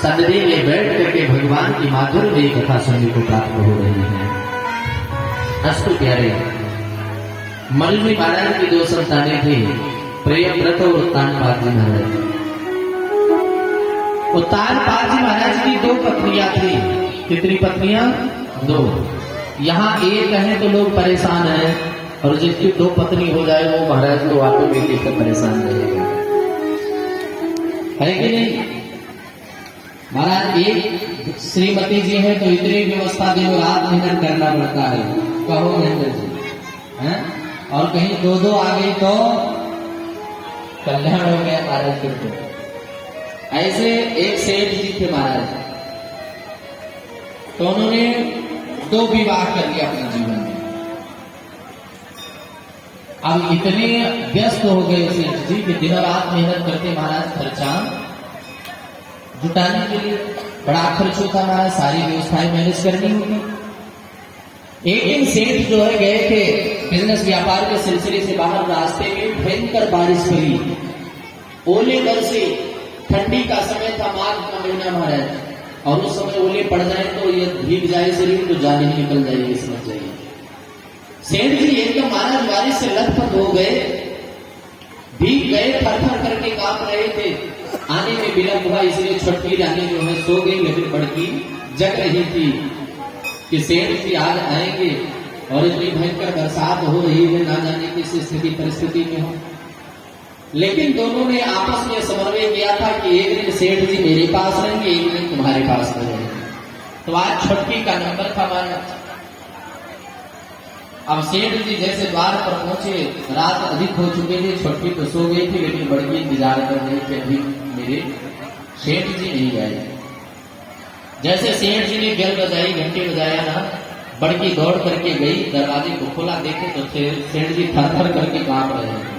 सदने में बैठ करके भगवान की माधुर्य कथा सुनने को प्राप्त हो रही है। अस्तु प्यारे, मल्लवी महाराज की दो संतानें थी, प्रियव्रत और उत्तानपाद जी महाराज। उत्तानपाद जी महाराज की दो पत्नियां थी। कितनी पत्नियां? दो। यहाँ एक है तो लोग परेशान हैं, और जिसकी दो पत्नी हो जाए वो महाराज को आपको बेटी से परेशान रहेगा, है कि नहीं? महाराज एक श्रीमती जी है तो इतनी व्यवस्था दिन रात मेहनत करना पड़ता है, कहो महेंद्र जी हैं? और कहीं दो दो आ गई तो कल्याण हो गया महाराज के। ऐसे एक सेठ जी थे महाराज, तो उन्होंने दो विवाह कर लिया अपने जीवन में। अब इतने व्यस्त हो गए सेठ जी कि दिन रात मेहनत करते महाराज, खर्चा जुटाने के लिए बड़ा खर्च होता महाराज, सारी व्यवस्थाएं मैनेज करनी होगी। एक दिन सेठ जो है गए थे बिजनेस व्यापार के सिलसिले से बाहर, रास्ते में भयंकर बारिश पड़ी, ओले बरसे, ठंडी का समय था, माघ का महीना महाराज, और उस समय ओले पड़ जाए तो ये भीग जाए शरीर तो जान ही निकल जाएगी, समझ जाइए। सेठ जी एकदम महाराज बारिश से लथपथ हो गए, भीग गए, थर-थर करके कांप रहे थे। आने में विलंब हुआ, इसलिए छोटकी रानी जो है सो गई, लेकिन बड़की जग रही थी कि सेठ जी आज आएंगे और इतनी भयंकर बरसात हो रही है, ना जाने किस स्थिति परिस्थिति में हो। लेकिन दोनों ने आपस में समन्वय किया था कि एक दिन सेठ जी मेरे पास रहेंगे, एक दिन तुम्हारे पास रहेंगे। तो आज छोटकी का नंबर था महाराज। अब सेठ जी जैसे द्वार पर पहुंचे, रात अधिक हो चुके थे, छोटकी तो सो गई थी, लेकिन बड़की इंतजार कर रही थी, अभी मेरे सेठ जी नहीं आए। जैसे सेठ जी ने बेल बजाई, घंटी बजाया ना, बड़की दौड़ करके गई, दरवाजे को खोला, देखे तो सेठ जी थर-थर करके कांप रहे हैं।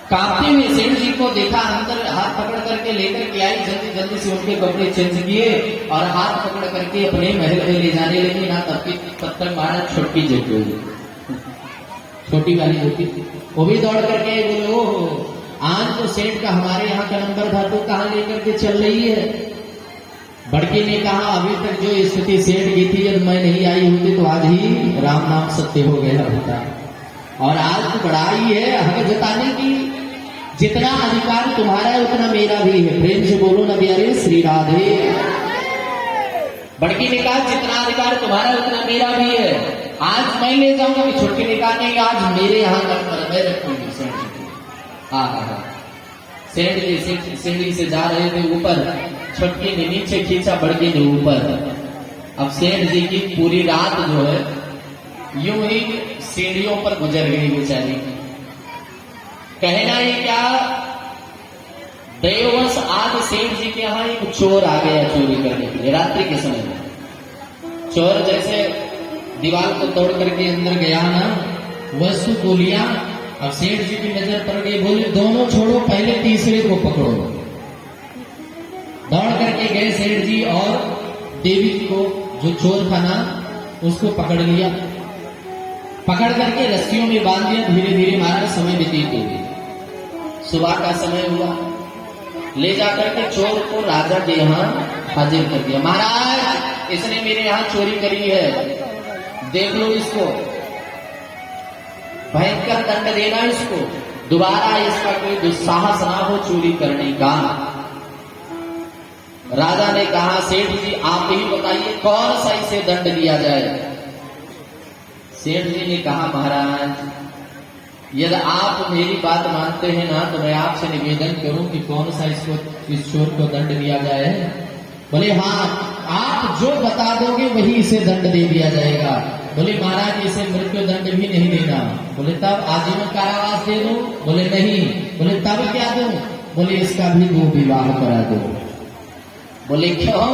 कांपते हुए सेठ जी को देखा, अंदर हाथ पकड़ करके लेकर के आई, जल्दी जल्दी से उनके कपड़े चेंज किए और हाथ पकड़ करके अपने महल में ले जाने लगी। ना तब तक महाराज छोटकी जग गई, छोटी वाली होती, वो भी दौड़ करके बोले, ओहो आज तो सेठ का हमारे यहाँ का नंबर था, तो कहाँ लेकर के चल रही है? बड़की ने कहा, अभी तक जो स्थिति सेठ की थी, जब मैं नहीं आई होती तो आज ही राम नाम सत्य हो गया होता, और आज तो बड़ाई है हक जताने की, जितना अधिकार तुम्हारा है उतना मेरा भी है। प्रेम से बोलो ना प्यारे, श्री राधे। बड़की ने कहा, जितना अधिकार तुम्हारा है उतना मेरा भी है, आज मैं ले जाऊंगा। छोटकी ने कहा, नहीं आज मेरे यहाँ नंबर मैं रखूंगी। सेठ जी सेठ जी सीढ़ी से जा रहे थे ऊपर, छोटकी ने नीचे खींचा, बड़की ने ऊपर। अब सेठ जी की पूरी रात जो है यूं ही सीढ़ियों पर गुजर गई बेचारी। कहना ये क्या, देववश आज सेठ जी के यहाँ एक चोर आ गया चोरी करने के लिए, रात्रि के समय में। चोर जैसे दीवार को तोड़ करके अंदर गया ना, वस्तु को लिया। अब सेठ जी की नजर पड़ गई, बोले दोनों छोड़ो, पहले तीसरे को पकड़ो। दौड़ करके गए सेठ जी और देवी को, जो चोर था ना, उसको पकड़ लिया, पकड़ करके रस्सियों में बांध दिया। धीरे धीरे महाराज समय व्यतीत हो गई, सुबह का समय हुआ, ले जाकर के चोर को राजा के यहाँ हाजिर कर दिया। महाराज इसने मेरे यहाँ चोरी करी है, देख लो इसको, भयंकर दंड देना इसको, दोबारा इसका कोई दुस्साहस ना हो चोरी करने का। राजा ने कहा, सेठ जी आप ही बताइए कौन सा इसे दंड दिया जाए। सेठ जी ने कहा, महाराज यदि आप मेरी बात मानते हैं ना, तो मैं आपसे निवेदन करूं कि कौन सा इस चोर को दंड दिया जाए। बोले हाँ, आप जो बता दोगे वही इसे दंड दे दिया जाएगा। बोले महाराज इसे मृत्यु दंड भी नहीं देना। बोले तब आजीवन कारावास दे दो। बोले नहीं। बोले तब क्या दो? बोले इसका भी 2 विवाह करा दो। बोले क्यों?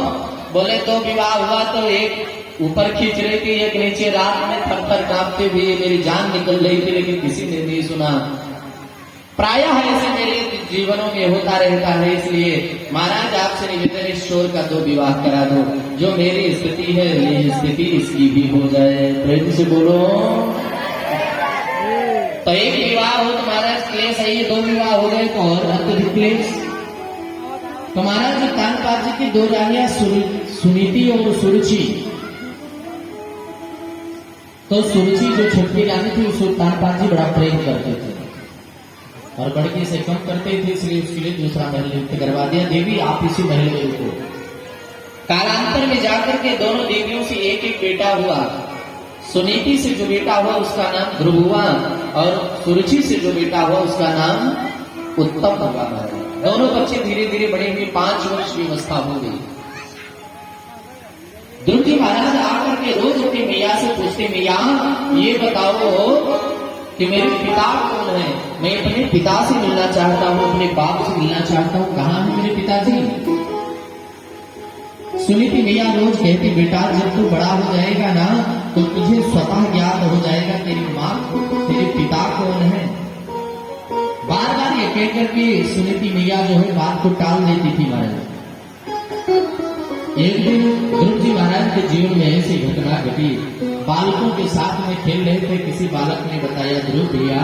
बोले 2 विवाह हुआ तो एक ऊपर खींच रही थी, एक नीचे, रात में थर-थर कांपते हुए मेरी जान निकल रही थी, लेकिन किसी ने नहीं सुना। प्रायः ऐसे मेरे जीवनों में होता रहता है, इसलिए महाराज आपसे निवेदन इस चोर का 2 विवाह करा दो, जो मेरी स्थिति है ये स्थिति इसकी भी हो जाए। प्रेम से बोलो। तो 1 विवाह हो तो महाराज क्लेश है, ये 2 विवाह हो गए तो और अत्यधिक क्लेश। तो महाराज तानपाद जी की दो रानियां सुनीति और सुरुचि। तो सुरुचि जो छोटी रानी थी उसको तानपाद जी बड़ा प्रेम करते थे और बड़की से कम करते थे, इसलिए उसके लिए दूसरा महल नियुक्त करवा दिया। देवी आप इसी महल में रुको। कालांतर में जाकर के दोनों देवियों से एक एक बेटा हुआ। सुनीति से जो बेटा हुआ उसका नाम ध्रुव हुआ और सुरुचि से जो बेटा हुआ उसका नाम उत्तम हुआ। दोनों बच्चे धीरे धीरे बड़े हुए, 5 वर्ष की अवस्था हो गई। ध्रुव जी महाराज आकर के रोज अपनी मैया से पूछते, मैया ये बताओ कि मेरे पिता कौन है? मैं अपने पिता से मिलना चाहता हूँ, अपने बाप से मिलना चाहता हूँ, कहाँ है मेरे पिताजी? सुनीति मैया रोज कहती, बेटा जब तू बड़ा हो जाएगा ना तो तुझे स्वतः ज्ञात हो जाएगा तेरी माँ तेरे पिता कौन है। बार बार ये कह करके सुनीति मैया जो है बात को टाल देती थी महाराज। एक दिन ध्रुव जी महाराज के जीवन में ऐसी घटना घटी। बालकों के साथ में खेल रहे थे, किसी बालक ने बताया, ध्रुव भैया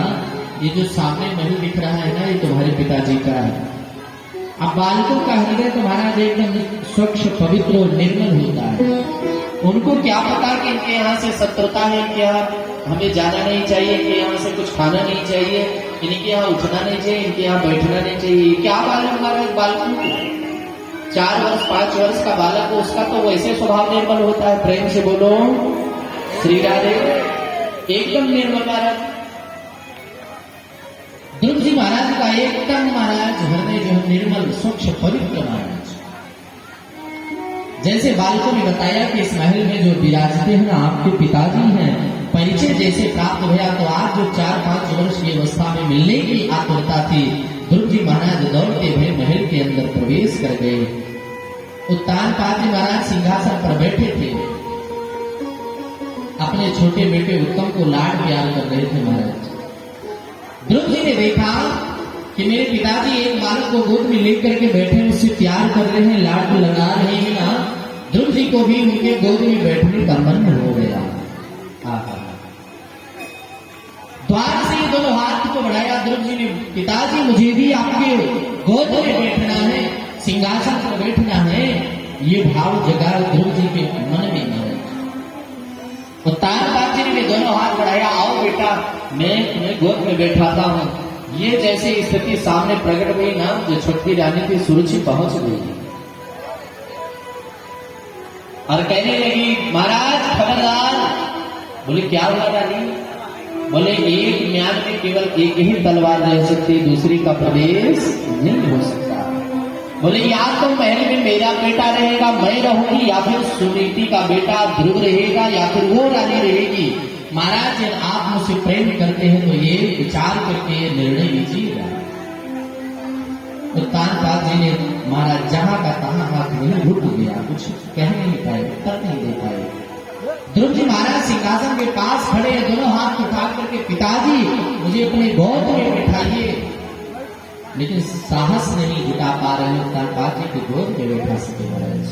ये जो सामने महल दिख रहा है ना ये तुम्हारे पिताजी का है। अब बालकों का हृदय तो महाराज एकदम स्वच्छ पवित्र और निर्मल होता है। उनको क्या पता कि इनके यहाँ से शत्रुता है, इनके यहाँ हमें जाना नहीं चाहिए, इनके यहाँ से कुछ खाना नहीं चाहिए, इनके यहाँ उठना नहीं चाहिए, इनके यहाँ बैठना नहीं चाहिए। क्या मालूम महाराज बालकों को? 4 वर्ष 5 वर्ष का बालक हो उसका तो वैसे स्वभाव निर्मल होता है। प्रेम से बोलो श्री राधे। एकदम निर्मल महाराज। ध्रुव जी महाराज का एकदम महाराज हृदय जो है निर्मल स्वच्छ पवित्र महाराज। जैसे बालकों ने बताया कि इस महल में जो विराजते हैं ना आपके पिताजी हैं, परिचय जैसे प्राप्त हुआ तो आज जो 4-5 वर्ष की अवस्था में मिलने की आतुरता थी, ध्रुव जी महाराज दौड़ते हुए महल के अंदर प्रवेश कर गए। उत्तानपाद जी महाराज सिंहासन पर बैठे थे, अपने छोटे बेटे उत्तम को लाड प्यार कर रहे थे महाराज। ध्रुव जी ने देखा कि मेरे पिताजी एक बालक को गोद में लेकर के बैठे, उससे प्यार कर रहे हैं, लाड लगा रहे हैं ना। ध्रुव जी को भी उनके गोद में बैठने का मन हो गया। द्वार से ये दोनों हाथ को बढ़ाया ध्रुव जी ने, पिताजी मुझे भी आपके गोद में बैठना है, सिंहासन पर बैठना है। ये भाव जगा ध्रुव जी के मन में न। तानपाद जी ने दोनों हाथ बढ़ाया, आओ बेटा मैं तुम्हें गोद में बैठाता हूँ। ये जैसे स्थिति सामने प्रकट हुई ना, जो छोटी रानी थी सुरुचि पहुंच गई और कहने लगी, महाराज खबरदार। बोले क्या हुआ रानी? बोले एक म्यान में केवल एक ही तलवार रह सकती, दूसरी का प्रवेश नहीं हो सकता। बोले या तो महल में मेरा बेटा रहेगा, मैं रहूंगी, या फिर सुनीति का बेटा ध्रुव रहेगा, या फिर वो रानी रहेगी। महाराज यदि आप मुझसे प्रेम करते हैं तो ये विचार करके ये निर्णय लीजिएगा। तो तानपाद जी ने महाराज जहां का तहां हाथ में रुक गया, कुछ कह नहीं पाए, उत्तर नहीं दे पाए। ध्रुव जी महाराज सिंहासन के पास खड़े, दोनों हाथ उठा करके, पिताजी मुझे अपने गोद में बैठाइए, लेकिन साहस नहीं जुटा पा रहे तानपाद जी के गोद में बैठा सके महाराज।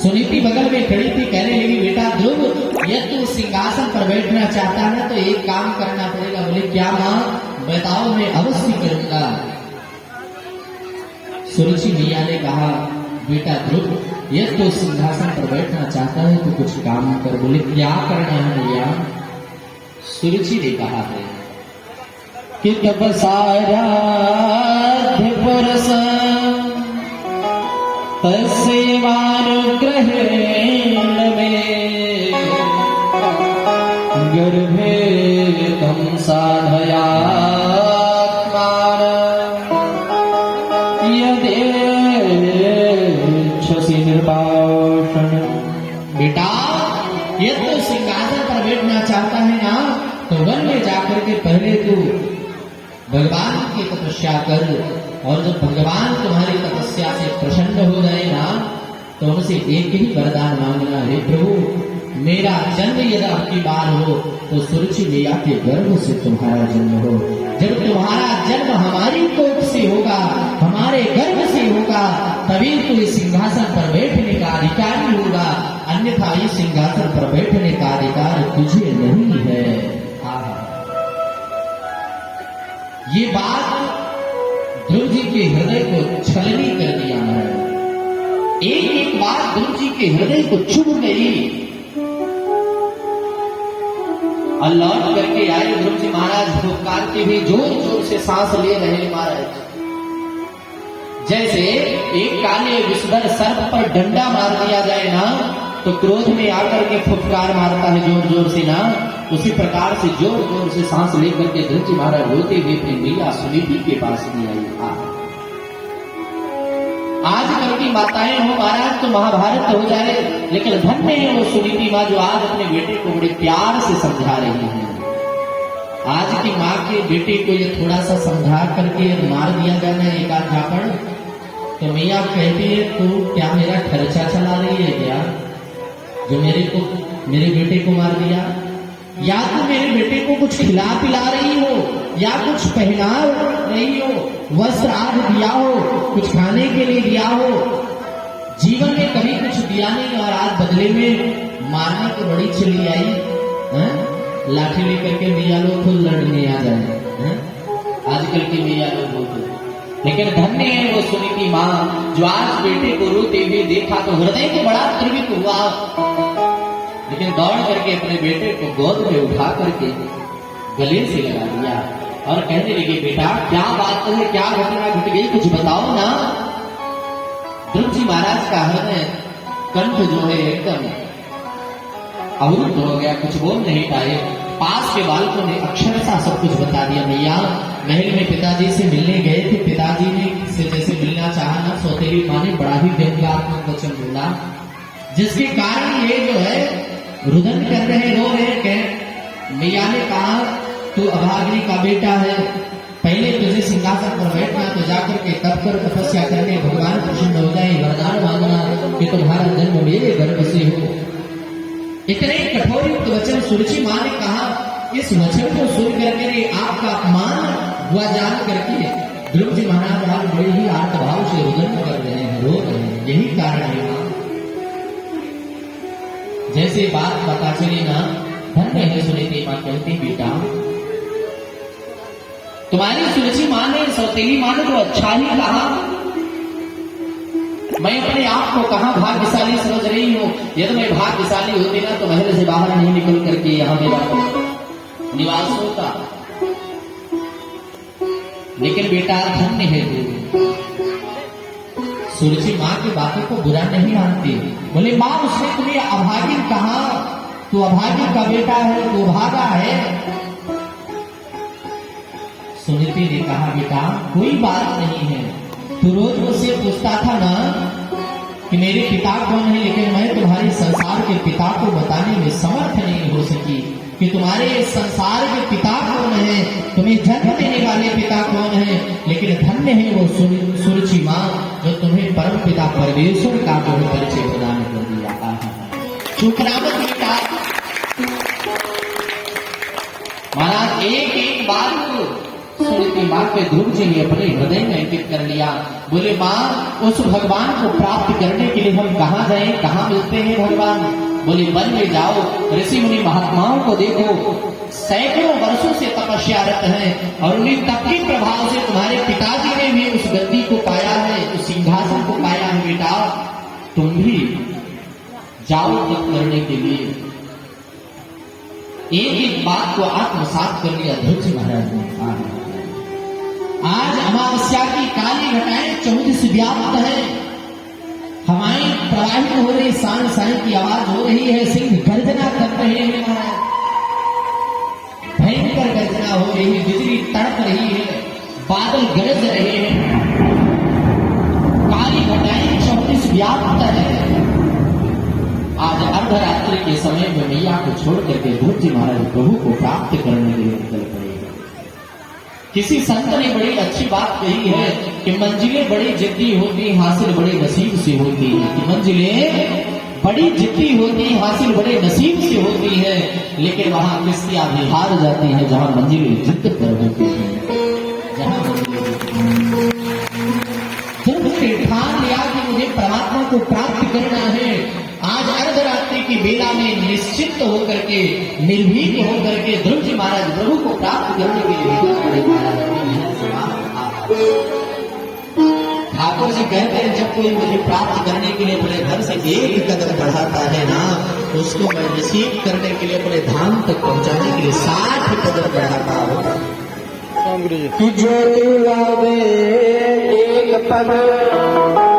सुनीति बगल में खड़ी थी, कहने लगी, बेटा ध्रुव यदि तू सिंहासन पर बैठना चाहता है तो एक काम करना पड़ेगा। बोले क्या माँ? बताओ मैं अवश्य करूंगा। सुरुचि मैया ने कहा, बेटा ध्रुव यदि तू सिंहासन पर बैठना चाहता है तो कुछ काम कर। बोले क्या करना है मैया? सुरुचि ने कहा है कि तपसाराध्य पुरुष तस्मानुग्रहेण में गर्भे तम साधयात्मान यदेच्छसि निर्वासन। बेटा यदि तो सिंहासन पर बैठना चाहता है ना तो वन में जाकर के पहले तू भगवान की तपस्या कर, और जब भगवान तुम्हारी तपस्या से प्रसन्न हो जाए ना तो उनसे एक ही वरदान मांगना, हे प्रभु मेरा जन्म यदि आपकी बार हो तो सुरुचि मैया के गर्भ से तुम्हारा जन्म हो। जब तुम्हारा जन्म हमारी कोख से होगा, हमारे गर्भ से होगा, तभी तो इस सिंहासन पर बैठने का अधिकारी होगा, अन्यथा इस सिंहासन पर बैठने का अधिकार तुझे नहीं है। ये बात ध्रुव जी के के हृदय को छलनी कर दिया है। एक एक बात ध्रुव जी के हृदय को चुभ गई और लौट करके आए ध्रुव जी महाराज फुफकारते हुए जोर जोर से सांस ले रहे महाराज। जैसे एक काले विषधर सर्प पर डंडा मार दिया जाए ना तो क्रोध में आकर के फुफकार मारता है जोर जोर से ना, उसी प्रकार से जोर जोर से सांस लेकर के ध्रुव जी महाराज रोते हुए अपनी मैया सुनीति के पास में आई। आज कल की माताएं हो महाराज तो महाभारत हो जाए, लेकिन धन्य है वो सुनीति माँ जो आज अपने बेटे को बड़े प्यार से समझा रही है। आज की माँ के बेटे को ये थोड़ा सा समझा करके मार दिया जाना एक आध झापड़ तो मैया कहती है तू क्या मेरा खर्चा चला रही है क्या, जो मेरे बेटे को मार दिया, या तो मेरे बेटे को कुछ खिला पिला रही हो या कुछ पहना रही हो, वस्त्र आदि दिया हो, कुछ खाने के लिए दिया हो, जीवन में कभी कुछ दिया नहीं और आज बदले में मारने को बड़ी चली आई है? लाठी लेकर के मैया लोग खुद लड़ने आ जाए आजकल की मैया लोग होते। लेकिन धन्य है वो सुनीति माँ जो आज बेटे को रोते हुए देखा तो हृदय को बड़ा द्रवित हुआ, लेकिन दौड़ करके अपने बेटे को गोद में उठा करके गले से लगा दिया और कहने लगे बेटा क्या बात है, क्या घटना घट गई, कुछ बताओ ना। ध्रुव जी महाराज का हृदय कंठ जो है एकदम अवरुद्ध हो गया, कुछ बोल नहीं पाए। पास के बालकों ने अक्षरशः सब कुछ बता दिया। मैया महल में पिताजी से मिलने गए थे, पिताजी ने से जैसे मिलना चाहा ना, सौतेली माँ ने बड़ा ही व्यंग्यात्मक वचन बोला, जिसके कारण ये जो है रुदन कर रहे रो रहे कह। मैया ने कहा तू अभागिनी का बेटा है, पहले तुझे सिंहासन पर बैठना तो जाकर के तप कर तपस्या करके भगवान प्रसन्न हो जाए, वरदान मांगना कि तुम्हारा जन्म मेरे गर्भ से हो। इतने कठोर वचन सुरुचि माँ ने कहा। इस वचन को सुन करके आपका अपमान हुआ जान करके ध्रुव जी महाराज आज बड़े ही आर्तभाव से रुदन कर रहे हैं, रो रहे हैं। यही कारण है माँ जैसे बात पता चली ना, धन्य है सुनीति माँ कहती बेटा तुम्हारी सुरुचि माँ ने सौतेली माँ ने तो अच्छा ही कहा, मैं अपने आप को कहां भाग्यशाली समझ रही हूं। यदि मैं भाग्यशाली होती ना तो महल से बाहर नहीं निकल करके यहां मेरा निवास होता, लेकिन बेटा धन्य है तू। सुरुचि माँ की बातों को बुरा नहीं मानती। बोले माँ उसने तुम्हें अभागिन कहा, तू अभागिन का बेटा है, तू भागा है। सुनीति ने कहा बेटा कोई बात नहीं है, तू रोज मुझसे पूछता था ना कि मेरे पिता कौन है, लेकिन मैं तुम्हारे संसार के पिता को बताने में समर्थ नहीं हो सकी कि तुम्हारे संसार के पिता कौन है, तुम्हें जन्म देने वाले पिता कौन है। लेकिन धन्य है वो सुरुचि माँ जो तुम्हें परम पिता परमेश्वर का जो परिचय प्रदान कर दिया। शुक्रावत बेटा महाराज एक एक बात सुनीति माँ के ध्रुव जी ने अपने हृदय में अंकित कर लिया। बोले माँ उस भगवान को प्राप्त करने के लिए हम कहाँ जाएं, कहाँ मिलते हैं भगवान। बोले वन में जाओ, ऋषि मुनि महात्माओं को देखो, सैकड़ों वर्षों से तपस्यारत हैं और उन्हीं तप के प्रभाव से तुम्हारे पिताजी ने भी उस गद्दी को पाया है, उस सिंहासन को पाया है। बेटा तुम भी जाओ तप करने के लिए। एक एक बात को आत्मसात कर लिया ध्रुव जी महाराज ने। आज अमावस्या की काली घटाएं 14 व्याप्त है, हवाएं प्रवाहित हो रही, सांड साई की आवाज हो रही है, सिंह गर्जना कर रहे हैं, भयंकर गर्जना हो रही है, बिजली तड़प रही है, बादल गरज रहे हैं, काली घटाएं 14 व्याप्त है। आज अर्धरात्रि के समय में मैया को छोड़ करके ध्रुव जी महाराज प्रभु को प्राप्त करने के लिए निकल पड़े। किसी संत ने बड़ी अच्छी बात कही है कि मंजिलें बड़ी जिद्दी होती, हासिल बड़े नसीब से होती है। कि मंजिलें बड़ी जिद्दी होती, हासिल बड़े नसीब से होती है, लेकिन वहां किस्तियां भी हार जाती है जहां मंजिलें जिद्द पर होती है। जहां जब ठान लिया कि मुझे परमात्मा को प्राप्त करना है, आज अर्धरात्रि की बेला में निश्चित होकर के, निर्भीक होकर के ध्रुव जी महाराज प्रभु को प्राप्त करने के लिए ठाकुर जी कहते हैं जब कोई मुझे प्राप्त करने के लिए अपने घर से एक कदम बढ़ाता है ना, उसको मैं रिसीव करने के लिए अपने धाम तक पहुंचाने के लिए 60 कदम बढ़ाता हूँ। कि जो एक पग